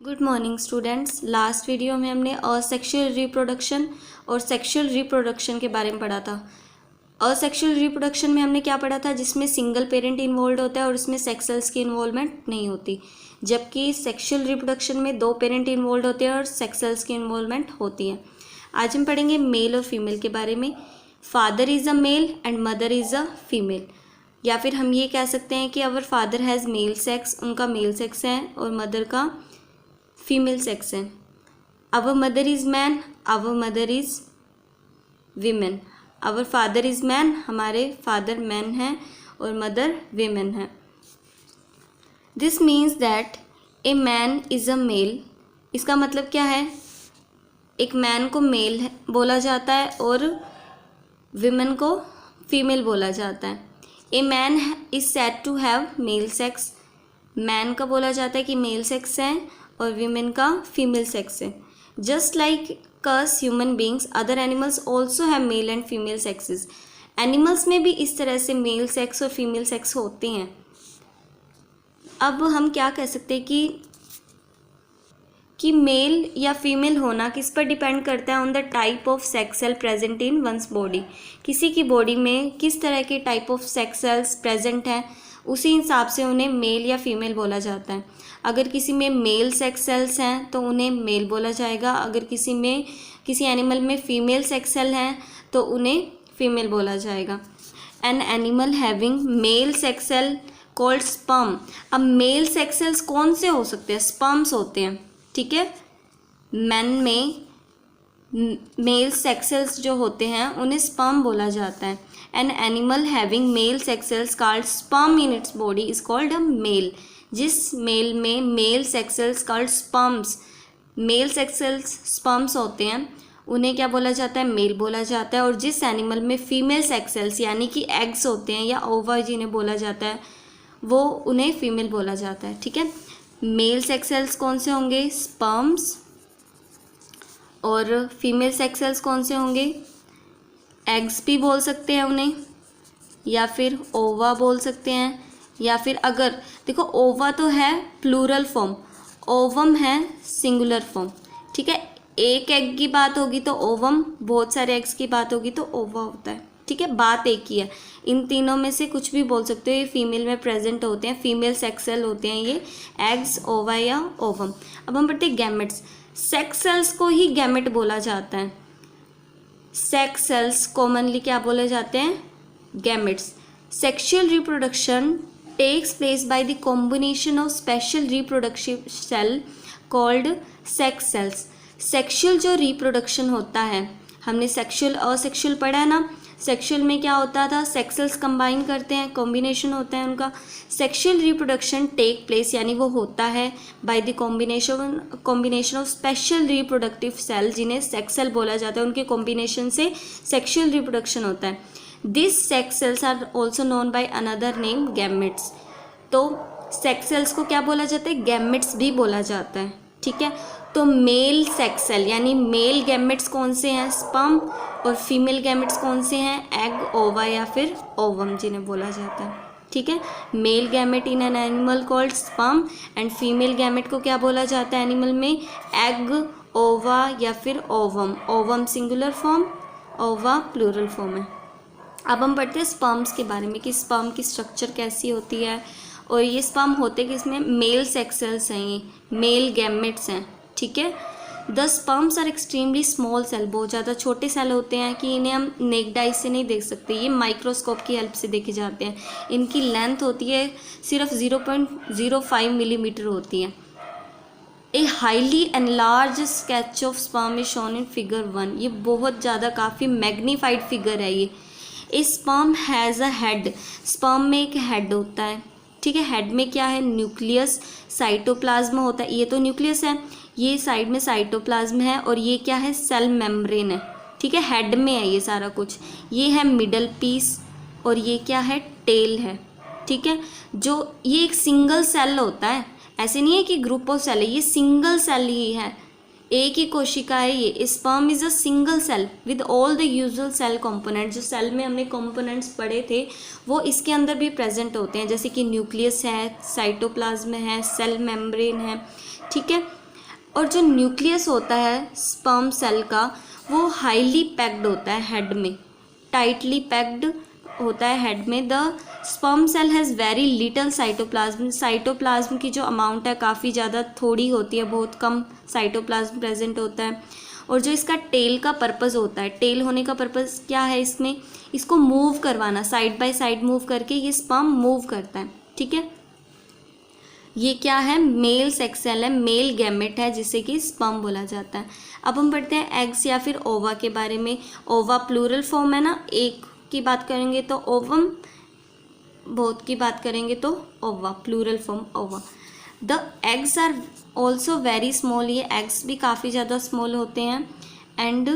Good morning students. Last video में हमने asexual reproduction और सेक्सुअल रिप्रोडक्शन के बारे में पढ़ा था। असेक्सुअल रिप्रोडक्शन में हमने क्या पढ़ा था, जिसमें सिंगल पेरेंट इन्वॉल्व होता है और इसमें सेक्स सेल्स की इन्वॉल्वमेंट नहीं होती, जबकि सेक्सुअल रिप्रोडक्शन में दो पेरेंट इन्वॉल्व होते हैं और सेक्स सेल्स की इन्वॉल्वमेंट होती है। आज हम पढ़ेंगे मेल और फीमेल के बारे में। Father is a male and mother is a female, या फिर हम ये कह सकते हैं कि our father has male sex, उनका मेल सेक्स है, और मदर का फीमेल सेक्स है। Our mother is man, our mother is women. Our father is man, हमारे फादर मैन हैं और मदर वीमेन है। This means that a man is a male. इसका मतलब क्या है, एक मैन को मेल बोला जाता है और वीमेन को फीमेल बोला जाता है। A man is said to have male sex. Man का बोला जाता है कि मेल सेक्स है और वीमेन का फीमेल सेक्स है। Just like as human beings, other animals also have male and female sexes. Animals में भी इस तरह से मेल सेक्स और फीमेल सेक्स होते हैं। अब हम क्या कह सकते हैं कि मेल या फीमेल होना किस पर डिपेंड करता है, on the type of sex cell present in one's body. किसी की बॉडी में किस तरह के type of sex cells present हैं, उसी हिसाब से उन्हें मेल या फीमेल बोला जाता है। अगर किसी में मेल सेक्स सेल्स हैं तो उन्हें मेल बोला जाएगा, अगर किसी एनिमल में फीमेल सेक्स सेल हैं तो उन्हें फीमेल बोला जाएगा। An animal having male sex cell called sperm. अब मेल सेक्स सेल्स कौन से हो सकते हैं, स्पर्म्स होते हैं, ठीक है। मैन में मेल सेक्स सेल्स जो होते हैं उन्हें स्पर्म बोला जाता है। An animal having male sex cells called sperm in its body is called a male. जिस मेल में male sex cells called sperms, male sex cells sperms होते हैं, उन्हें क्या बोला जाता है, मेल बोला जाता है। और जिस एनिमल में फीमेल सेक्स सेल्स यानी कि एग्स होते हैं या ओवा जिन्हें बोला जाता है, वो उन्हें फीमेल बोला जाता है, ठीक है। मेल सेक्स सेल्स कौन से होंगे, स्पर्म्स, और फीमेल सेक्स सेल्स कौन से होंगे, एग्स भी बोल सकते हैं उन्हें, या फिर ओवा बोल सकते हैं, या फिर अगर देखो ओवा तो है प्लूरल फॉर्म, ओवम है सिंगुलर फॉर्म, ठीक है। एक एग की बात होगी तो ओवम, बहुत सारे एग्स की बात होगी तो ओवा होता है, ठीक है। बात एक ही है, इन तीनों में से कुछ भी बोल सकते हो। ये फीमेल में प्रेजेंट होते हैं, फीमेल सेक्स सेल होते हैं ये, एग्स, ओवा या ओवम। अब हम पढ़ते हैं गैमेट्स। सेक्स सेल्स को ही गैमेट बोला जाता है। सेक्स सेल्स कॉमनली क्या बोले जाते हैं, gametes. Sexual reproduction takes place by the combination of special reproductive cell called sex cells। Sexual जो रिप्रोडक्शन होता है, हमने सेक्सुअल असेक्सुअल पढ़ा है ना। सेक्सुअल में क्या होता था, सेक्स सेल्स कंबाइन करते हैं, कॉम्बिनेशन होता है उनका। सेक्सुअल रिप्रोडक्शन टेक प्लेस यानी वो होता है by the combination of special reproductive cell, जिन्हें सेक्स सेल बोला जाता है, उनके कॉम्बिनेशन से सेक्सुअल रिप्रोडक्शन होता है। This sex cells are also known by another name gametes. तो सेक्स सेल्स को क्या बोला जाता है, गैमेट्स भी बोला जाता है, ठीक है। तो मेल सेक्स सेल यानी मेल गैमेट्स कौन से हैं, स्पर्म, और फीमेल गैमेट्स कौन से हैं, एग, ओवा या फिर ओवम जिन्हें बोला जाता है, ठीक है। Male gamete in an animal called sperm and female gamete को क्या बोला जाता है एनिमल में, एग, ओवा या फिर ओवम। ओवम सिंगुलर फॉर्म, ओवा प्लूरल फॉर्म है। अब हम पढ़ते हैं स्पर्म्स के बारे में कि स्पर्म की स्ट्रक्चर कैसी होती है, और ये स्पर्म होते किसमें, मेल सेक्स सेल्स हैं, ये मेल गैमेट्स हैं, ठीक है। The sperms are extremely small cell, बहुत ज़्यादा छोटे सेल होते हैं कि इन्हें हम नेक्ड आई से नहीं देख सकते, ये माइक्रोस्कोप की हेल्प से देखे जाते हैं। इनकी लेंथ होती है सिर्फ 0.05 मिलीमीटर होती है। A highly enlarge sketch of sperm is shown in figure 1। ये बहुत ज़्यादा काफ़ी मैग्नीफाइड फिगर है ये। A sperm has a head, sperm में एक हेड होता है, ठीक है। हेड में क्या है, न्यूक्लियस, साइटोप्लाज्म होता है, ये तो न्यूक्लियस है, ये साइड में साइटोप्लाज्म है, और ये क्या है, सेल मेम्ब्रेन है, ठीक है। हेड में है ये सारा कुछ। ये है मिडल पीस, और ये क्या है, टेल है, ठीक है। जो ये एक सिंगल सेल होता है, ऐसे नहीं है कि ग्रुप ऑफ सेल है, ये सिंगल सेल ही है, एक ही कोशिका है ये। Sperm is a single cell with all the usual cell component. जो सेल में हमने कंपोनेंट्स पढ़े थे वो इसके अंदर भी प्रेजेंट होते हैं, जैसे कि न्यूक्लियस है, साइटोप्लाज्म है, सेल मेम्ब्रेन है, ठीक है। और जो न्यूक्लियस होता है स्पर्म सेल का वो हाईली पैक्ड होता है हेड में, टाइटली पैक्ड होता है हेड में। The sperm cell has very little cytoplasm, cytoplasm की जो अमाउंट है काफ़ी ज़्यादा थोड़ी होती है, बहुत कम साइटोप्लाज्म प्रेजेंट होता है। और जो इसका टेल का पर्पज़ होता है, टेल होने का पर्पज़ क्या है इसमें, इसको मूव करवाना, साइड बाय साइड मूव करके ये स्पर्म मूव करता है, ठीक है। ये क्या है, मेल सेक्स सेल है, मेल गैमेट है जिसे कि स्पर्म बोला जाता है। अब हम पढ़ते हैं एग्स या फिर ओवा के बारे में। ओवा प्लूरल फॉर्म है ना, एक की बात करेंगे तो ओवम, बहुत की बात करेंगे तो ova, plural form ova. The eggs are also very small, ये एग्स भी काफ़ी ज़्यादा स्मॉल होते हैं। And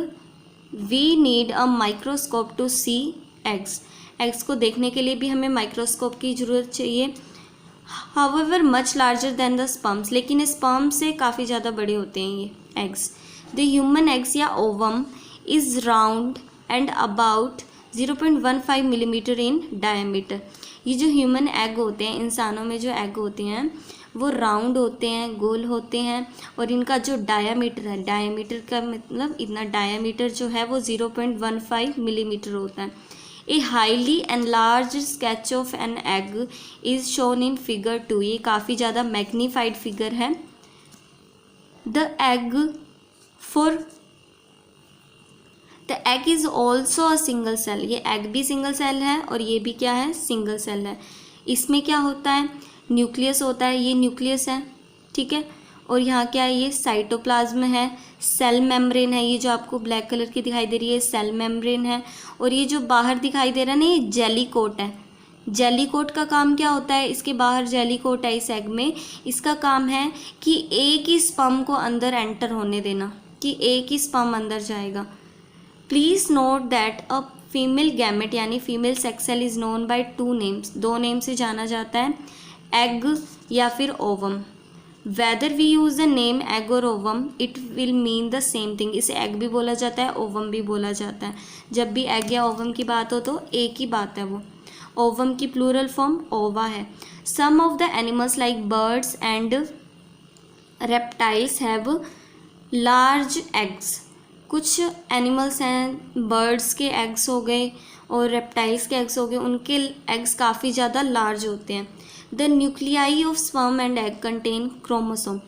we need a microscope to see eggs, eggs को देखने के लिए भी हमें माइक्रोस्कोप की ज़रूरत चाहिए। However much larger than the sperms, लेकिन स्पर्म से काफ़ी ज़्यादा बड़े होते हैं ये एग्स। द ह्यूमन एग्स या ovum is round and about 0.15 millimetre in diameter. ये जो ह्यूमन एग होते हैं, इंसानों में जो एग होते हैं वो राउंड होते हैं, गोल होते हैं, और इनका जो डायामीटर है, डायामीटर का मतलब इतना डायामीटर जो है वो 0.15 मिलीमीटर होता है। A highly enlarge sketch of an egg is shown in figure 2, ये काफ़ी ज़्यादा मैग्नीफाइड फिगर है। The egg is also a single cell, ये एग भी सिंगल सेल है और ये भी क्या है, सिंगल सेल है। इसमें क्या होता है, न्यूक्लियस होता है, ये न्यूक्लियस है, ठीक है। और यहाँ क्या है, ये साइटोप्लाज्म है, सेल मेम्ब्रेन है, ये जो आपको ब्लैक कलर की दिखाई दे रही है सेल मेम्ब्रेन है। और ये जो बाहर दिखाई दे रहा है ना, ये जेली कोट है। जेली कोट का काम क्या होता है, इसके बाहर जेली कोट है इस एग में, इसका काम है कि एक ही स्पर्म को अंदर एंटर होने देना, कि एक ही स्पर्म अंदर जाएगा। Please note that a female gamete यानी female sex cell is known by 2 names, 2 name से जाना जाता है, एग या फिर ovum. Whether we use the name egg और ovum it will mean the same thing, इसे एग भी बोला जाता है, ओवम भी बोला जाता है। जब भी एग या ओवम की बात हो तो एक ही बात है वो। ओवम की प्लूरल फॉर्म ओवा है। Some of the animals like birds and reptiles have large eggs, कुछ एनिमल्स हैं, बर्ड्स के एग्स हो गए और रेप्टाइल्स के एग्स हो गए, उनके एग्स काफ़ी ज़्यादा लार्ज होते हैं। The nuclei of sperm and egg contain chromosome,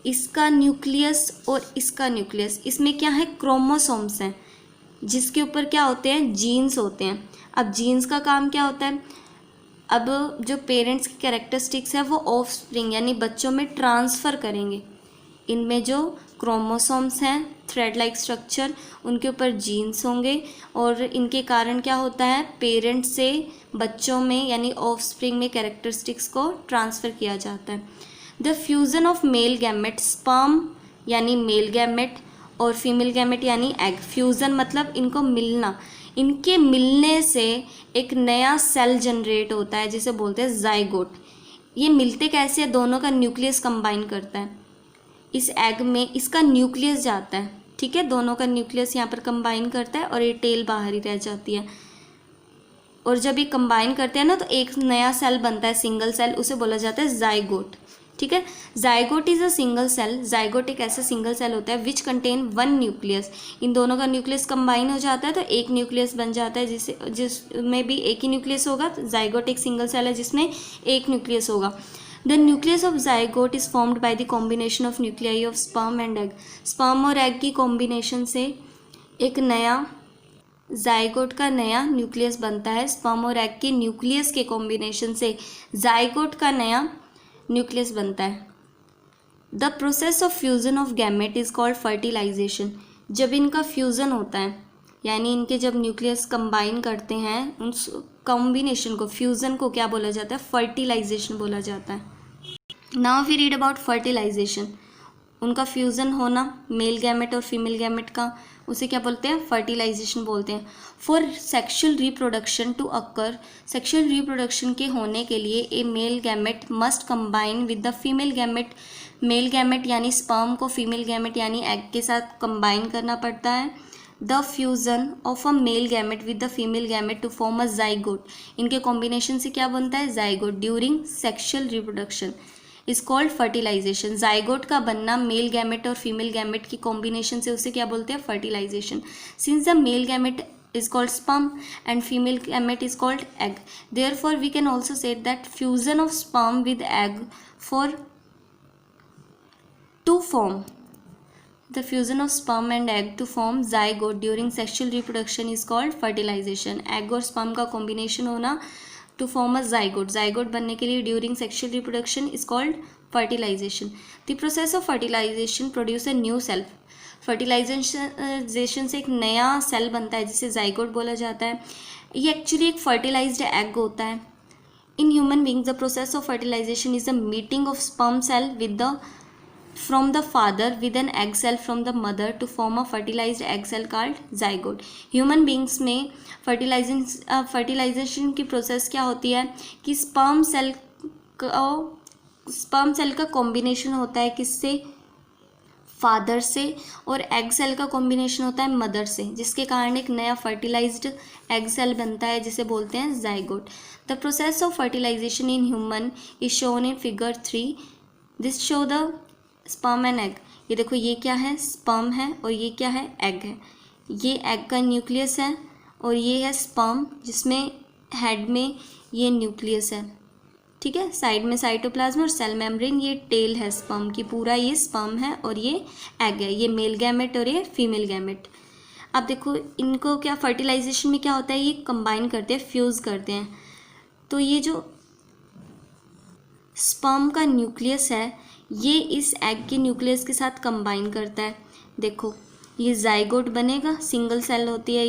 इसका न्यूक्लियस और इसका न्यूक्लियस, इसमें क्या है, क्रोमोसोम्स हैं जिसके ऊपर क्या होते हैं, जीन्स होते हैं। अब जीन्स का काम क्या होता है, अब जो पेरेंट्स की कैरेक्टरिस्टिक्स है वो ऑफ स्प्रिंग यानी बच्चों में ट्रांसफ़र करेंगे। इनमें जो क्रोमोसोम्स हैं, थ्रेड लाइक स्ट्रक्चर, उनके ऊपर जीन्स होंगे और इनके कारण क्या होता है, पेरेंट्स से बच्चों में यानी ऑफस्प्रिंग में कैरेक्टरिस्टिक्स को ट्रांसफ़र किया जाता है। The fusion of male gamete, sperm यानी मेल गैमेट और फीमेल गैमेट यानी एग, फ्यूज़न मतलब इनको मिलना, इनके मिलने से एक नया सेल जनरेट होता है जिसे बोलते हैं जाइगोट। ये मिलते कैसे, दोनों का न्यूक्लियस कंबाइन करता है, इस एग में इसका न्यूक्लियस जाता है, ठीक है, दोनों का न्यूक्लियस यहाँ पर कंबाइन करता है और ये टेल बाहर ही रह जाती है। और जब ये कंबाइन करते हैं ना तो एक नया सेल बनता है, सिंगल सेल, उसे बोला जाता है जाइगोट, ठीक है। Zygote is a single cell, zygote एक ऐसा सिंगल सेल होता है विच कंटेन 1 न्यूक्लियस, इन दोनों का न्यूक्लियस कंबाइन हो जाता है तो एक न्यूक्लियस बन जाता है, जिसमें भी एक ही न्यूक्लियस होगा। जाइगोट एक सिंगल सेल है जिसमें एक न्यूक्लियस होगा। The nucleus of zygote is formed by the combination of nuclei of sperm and egg, sperm और एग की कॉम्बिनेशन से एक नया जाइगोट का नया न्यूक्लियस बनता है। स्पर्म और एग के न्यूक्लियस के कॉम्बिनेशन से जाइगोट का नया न्यूक्लियस बनता है। The process of fusion of gamete is called fertilisation, जब इनका फ्यूज़न होता है यानी इनके जब न्यूक्लियस कंबाइन करते हैं, उस कॉम्बिनेशन को, फ्यूज़न को क्या बोला जाता है, फर्टिलाइजेशन बोला जाता है। Now we read about fertilisation, उनका फ्यूज़न होना मेल गैमेट और फीमेल गैमेट का, उसे क्या बोलते हैं, फर्टिलाइजेशन बोलते हैं। For sexual reproduction to occur, sexual reproduction के होने के लिए a male gamete must combine with the female gamete, male gamete यानी स्पर्म को फीमेल गैमेट यानी एग के साथ कंबाइन करना पड़ता है। The fusion of a male gamete with the female gamete to form a zygote, इनके कॉम्बिनेशन से क्या बनता है, zygote during sexual reproduction. Is called fertilisation. Zygote का बनना मेल गैमेट और फीमेल गैमेट की कॉम्बिनेशन से उसे क्या बोलते हैं? Fertilisation. Since the male gamete is called sperm and female gamete is called egg, therefore we can also say that fusion of sperm with egg for to form the fusion of sperm and egg to form zygote during sexual reproduction is called fertilization। egg और sperm का combination होना to form a zygote, zygote बनने के लिए during sexual reproduction is called fertilization। the process of fertilization produce a new cell। Fertilisation से एक नया cell बनता है जिसे जाइगोट बोला जाता है। ये एक्चुअली एक फर्टिलाइज्ड एग होता है। In human beings the process of fertilisation is the meeting of sperm cell with the from the father with an egg cell from the mother to form a fertilised egg cell called zygote. Human beings में fertilisation की process क्या होती है कि sperm cell का combination होता है किससे? फादर से, और एग सेल का कॉम्बिनेशन होता है मदर से, जिसके कारण एक नया फर्टिलाइज्ड एग सेल बनता है जिसे बोलते हैं zygote. The process of fertilisation in human is shown in figure 3। This show the sperm and egg. ये देखो, ये क्या है? स्पर्म है और ये क्या है? एग है। ये एग का न्यूक्लियस है और ये है स्पर्म जिसमें हेड में ये न्यूक्लियस है, ठीक है। साइड में साइटोप्लाज्म और सेल मेम्ब्रेन, ये टेल है स्पर्म की, पूरा ये स्पर्म है और ये एग है। ये मेल गैमेट और ये फीमेल गैमेट। अब देखो इनको क्या फर्टिलाइजेशन में क्या होता है? ये कंबाइन करते हैं, फ्यूज़ करते हैं। तो ये जो स्पर्म का न्यूक्लियस है ये इस एग के न्यूक्लियस के साथ कंबाइन करता है। देखो ये जाइगोट बनेगा, सिंगल सेल होती है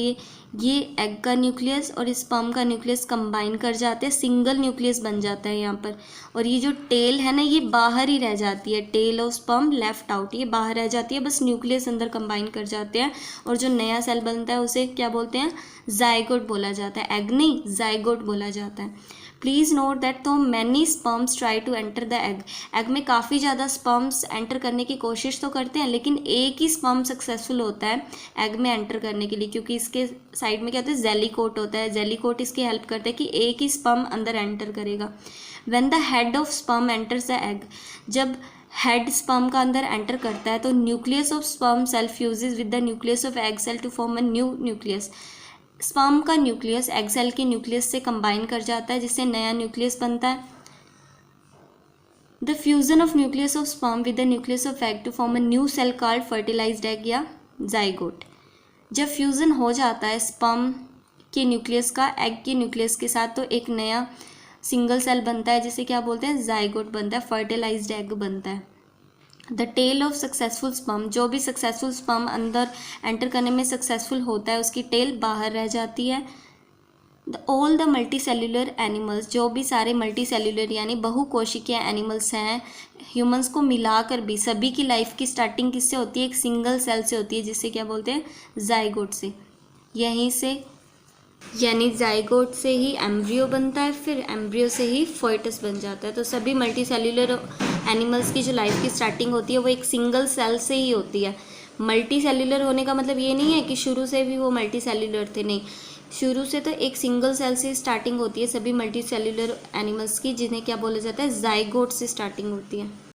ये एग का न्यूक्लियस और स्पर्म का न्यूक्लियस कंबाइन कर जाते हैं, सिंगल न्यूक्लियस बन जाता है यहाँ पर। और ये जो टेल है ना ये बाहर ही रह जाती है, टेल और स्पर्म लेफ्ट आउट, ये बाहर रह जाती है, बस न्यूक्लियस अंदर कंबाइन कर जाते हैं। और जो नया सेल बनता है उसे क्या बोलते हैं? जाइगोट बोला जाता है, एग नहीं जाइगोट बोला जाता है। प्लीज़ नोट दैट तो many sperms try to enter the egg. Egg में काफ़ी ज़्यादा स्पर्म्स एंटर करने की कोशिश तो करते हैं, लेकिन एक ही स्पर्म सक्सेसफुल होता है एग में एंटर करने के लिए, क्योंकि इसके साइड में क्या होता है? जेली कोट होता है। जेली कोट इसकी हेल्प करता है कि एक ही स्पर्म अंदर एंटर करेगा। When the head of sperm enters the egg, जब हेड स्पर्म का अंदर एंटर करता है तो nucleus of sperm cell fuses with the nucleus of egg cell to form a new nucleus. Sperm का न्यूक्लियस एग सेल के nucleus से combine कर जाता है जिससे नया न्यूक्लियस बनता है। The fusion of nucleus of sperm with the nucleus of egg to form a new cell called fertilised egg या जाइगोट। जब फ्यूजन हो जाता है स्पर्म के न्यूक्लियस का एग के न्यूक्लियस के साथ तो एक नया सिंगल सेल बनता है जिसे क्या बोलते हैं? जाइगोट बनता है, फर्टिलाइज्ड एग बनता है। The tail of successful sperm, जो भी सक्सेसफुल स्पर्म अंदर एंटर करने में सक्सेसफुल होता है उसकी टेल बाहर रह जाती है। All the multi cellular animals, जो भी सारे मल्टी सेल्यूलर यानी बहुकोशिकीय एनिमल्स हैं, ह्यूमंस को मिलाकर भी सभी की लाइफ की स्टार्टिंग किससे होती है? एक सिंगल सेल से होती है जिसे क्या बोलते हैं? जाइगोट से। यहीं से यानी जाइगोट से ही एम्ब्रियो बनता है, फिर एम्ब्रियो से ही फोइटस बन जाता है। तो सभी मल्टी सेल्यूलर एनिमल्स की जो लाइफ की स्टार्टिंग होती है वो एक सिंगल सेल से ही होती है। मल्टी सेल्यूलर होने का मतलब ये नहीं है कि शुरू से भी वो मल्टी सेल्यूलर थे, नहीं, शुरू से तो एक सिंगल सेल से स्टार्टिंग होती है सभी मल्टी सेल्यूलर एनिमल्स की, जिन्हें क्या बोला जाता है? जाइगोट से स्टार्टिंग होती है।